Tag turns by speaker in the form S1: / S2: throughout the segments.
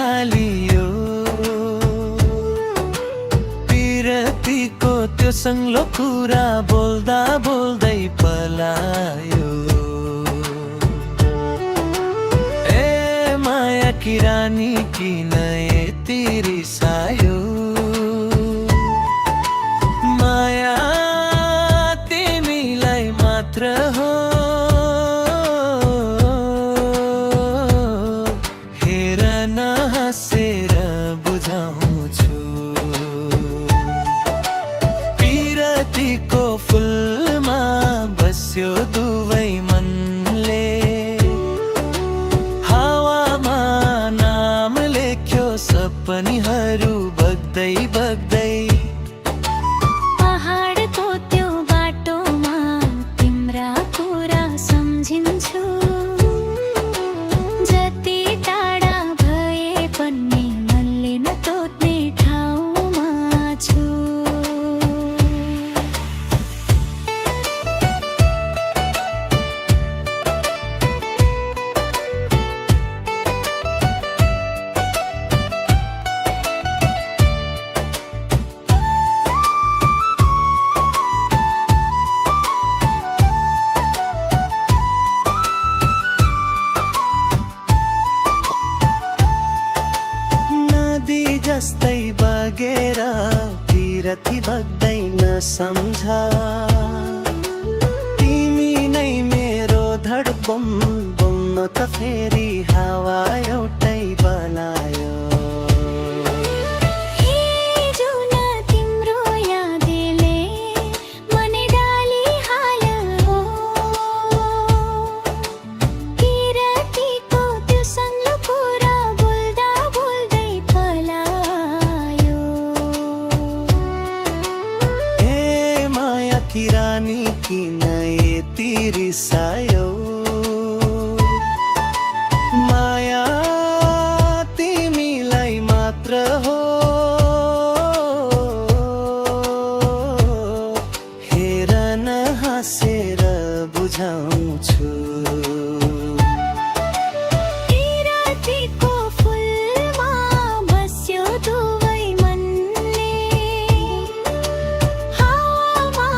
S1: थालियो। पिरतीको त्यो सङ्लो कुरा बोल्दा बोल्दै पलायो। ए माया की रानी किन यति रिसायो? माया तिमीलाई मात्र हो, हेर न हाँसेर बुझाउँछु। पिरतीको फुलमा बस्यो दुवै मनले, हावामा नाम लेख्यो सपनीहरू बग्दै बग्दै।
S2: पहाडको त्यो बाटोमा तिम्रा कुरा सम्झिन्छु, जति टाढा भए पनि मनले नतोड्ने ठाउँमा छु।
S1: जस्तै बगेर पिरती बग्दैन सम्झ, तिमी नै मेरो धडबम बम्न त फेरि हावा एउटै बनायो।
S2: हिजो न तिम्रो यादले मनै डालिहाल्यो, पिरतीको त्यो सङ्लो कुरा बोल्दा बोल्दै पलायो।
S1: ए माया की रानी किन यति रिसायो? माया तिमीलाई मात्र हो, हेर न हाँसेर बुझाउँछु।
S2: पिरतीको फुलमा बस्यो दुवै मनले, हावामा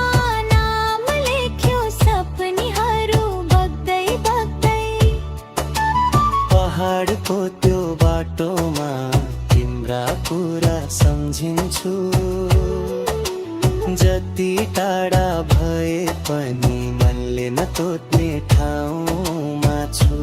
S2: नाम लेख्यो सपनीहरू बग्दै बग्दै।
S1: पहाडको त्यो बाटोमा तिम्रा कुरा सम्झिन्छु, जति टाढा भए पनि मनले नतोड्ने ठाउँमा छु।